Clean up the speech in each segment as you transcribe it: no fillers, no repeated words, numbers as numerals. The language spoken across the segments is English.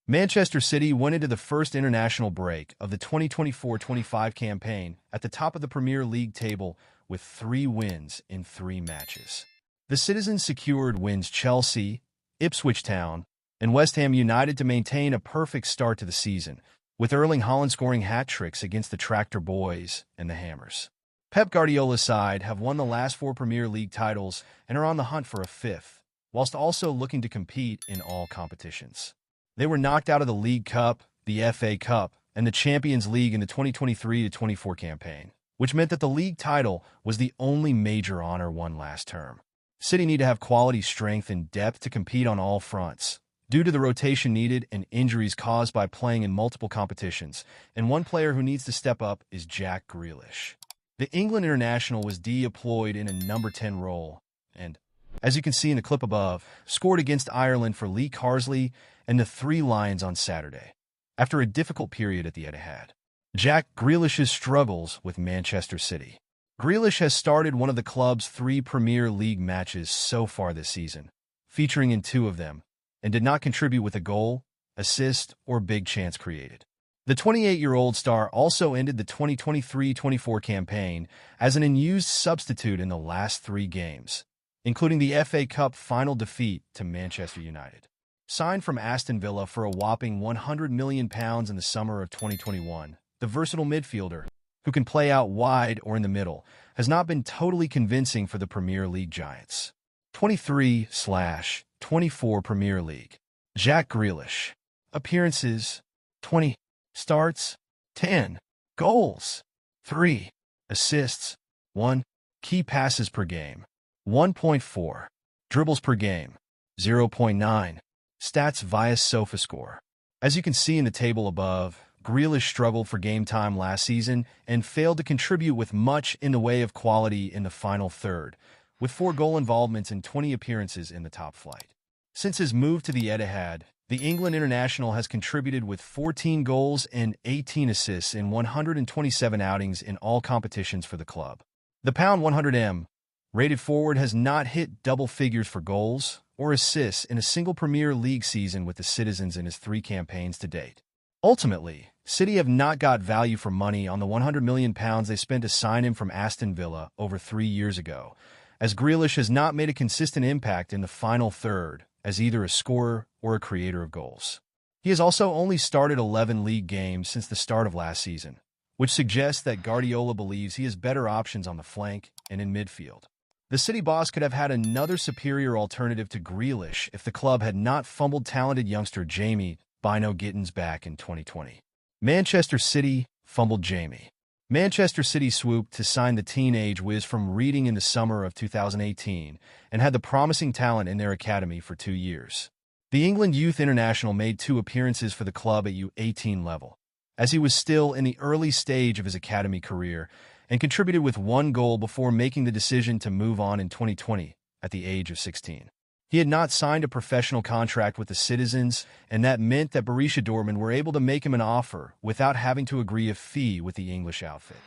Manchester City went into the first international break of the 2024-25 campaign at the top of the Premier League table with 3 wins in 3 matches. The Citizens secured wins Chelsea, Ipswich Town, and West Ham United to maintain a perfect start to the season, with Erling Haaland scoring hat-tricks against the Tractor Boys and the Hammers. Pep Guardiola's side have won the last 4 Premier League titles and are on the hunt for a 5th, whilst also looking to compete in all competitions. They were knocked out of the League Cup, the FA Cup, and the Champions League in the 2023-24 campaign, which meant that the league title was the only major honor won last term. City need to have quality, strength, and depth to compete on all fronts, due to the rotation needed and injuries caused by playing in multiple competitions, and one player who needs to step up is Jack Grealish. The England international was deployed in a number 10 role, and, as you can see in the clip above, scored against Ireland for Lee Carsley and the 3 Lions on Saturday, after a difficult period at the Etihad. Jack Grealish's struggles with Manchester City. Grealish has started one of the club's 3 Premier League matches so far this season, featuring in 2 of them, and did not contribute with a goal, assist, or big chance created. The 28-year-old star also ended the 2023-24 campaign as an unused substitute in the last 3 games, including the FA Cup final defeat to Manchester United. Signed from Aston Villa for a whopping £100 million in the summer of 2021, the versatile midfielder, who can play out wide or in the middle, has not been totally convincing for the Premier League giants. 23/24 Premier League. Jack Grealish. Appearances, 20. Starts, 10. Goals, 3. Assists, 1. Key passes per game, 1.4. Dribbles per game, 0.9. Stats via SofaScore. As you can see in the table above, Grealish struggled for game time last season and failed to contribute with much in the way of quality in the final third, with 4 goal involvements and 20 appearances in the top flight. Since his move to the Etihad, the England international has contributed with 14 goals and 18 assists in 127 outings in all competitions for the club. The pound 100M rated forward has not hit double figures for goals or assists in a single Premier League season with the Citizens in his 3 campaigns to date. Ultimately, City have not got value for money on the £100 million they spent to sign him from Aston Villa over 3 years ago, as Grealish has not made a consistent impact in the final third as either a scorer or a creator of goals. He has also only started 11 league games since the start of last season, which suggests that Guardiola believes he has better options on the flank and in midfield. The City boss could have had another superior alternative to Grealish if the club had not fumbled talented youngster Jamie Bino Gittins back in 2020. Manchester City fumbled Jamie. Manchester City swooped to sign the teenage whiz from Reading in the summer of 2018 and had the promising talent in their academy for 2 years. The England youth international made 2 appearances for the club at U18 level, as he was still in the early stage of his academy career, and contributed with 1 goal before making the decision to move on in 2020 at the age of 16. He had not signed a professional contract with the Citizens, and that meant that Borussia Dortmund were able to make him an offer without having to agree a fee with the English outfit.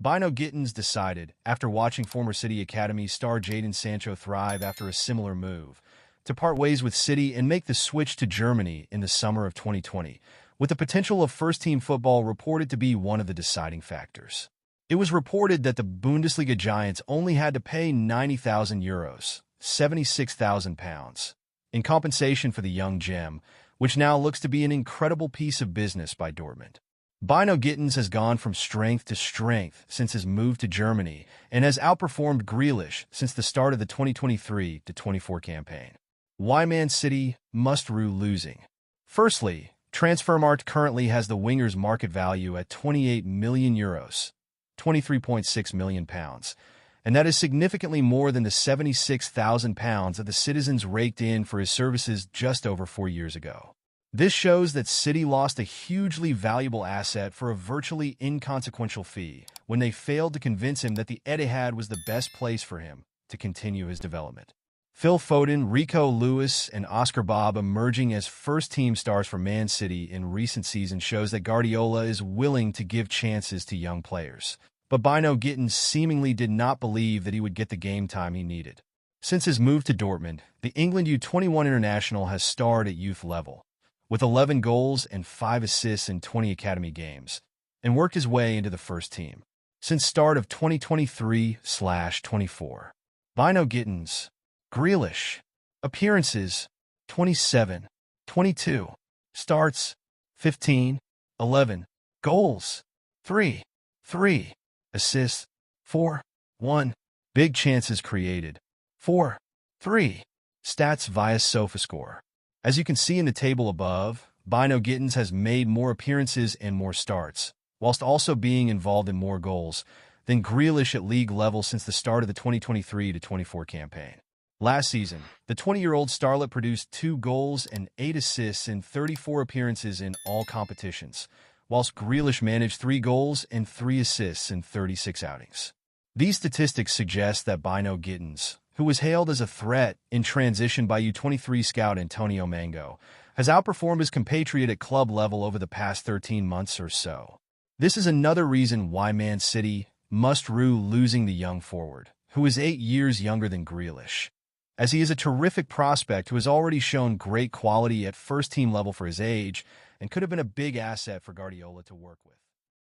Bino Gittins decided, after watching former City Academy star Jadon Sancho thrive after a similar move, to part ways with City and make the switch to Germany in the summer of 2020, with the potential of first-team football reported to be one of the deciding factors. It was reported that the Bundesliga giants only had to pay €90,000, £76,000, in compensation for the young gem, which now looks to be an incredible piece of business by Dortmund. Bino Gittins has gone from strength to strength since his move to Germany and has outperformed Grealish since the start of the 2023-24 campaign. Why Man City must rue losing? Firstly, Transfermarkt currently has the winger's market value at €28 million, £23.6 million, and that is significantly more than the £76,000 that the Citizens raked in for his services just over 4 years ago. This shows that City lost a hugely valuable asset for a virtually inconsequential fee when they failed to convince him that the Etihad was the best place for him to continue his development. Phil Foden, Rico Lewis, and Oscar Bob emerging as first-team stars for Man City in recent seasons shows that Guardiola is willing to give chances to young players. But Bino Gittins seemingly did not believe that he would get the game time he needed. Since his move to Dortmund, the England U21 international has starred at youth level, with 11 goals and 5 assists in 20 academy games, and worked his way into the first team since start of 2023/24. Bino Gittins, Grealish, appearances 27, 22, starts 15, 11, goals 3, assists 4, 1, big chances created 4, 3, stats via SofaScore. As you can see in the table above, Bino Gittins has made more appearances and more starts, whilst also being involved in more goals than Grealish at league level since the start of the 2023-24 campaign. Last season, the 20-year-old starlet produced 2 goals and 8 assists in 34 appearances in all competitions, whilst Grealish managed 3 goals and 3 assists in 36 outings. These statistics suggest that Bino Gittins, who was hailed as a threat in transition by U23 scout Antonio Mango, has outperformed his compatriot at club level over the past 13 months or so. This is another reason why Man City must rue losing the young forward, who is 8 years younger than Grealish, as he is a terrific prospect who has already shown great quality at first-team level for his age and could have been a big asset for Guardiola to work with.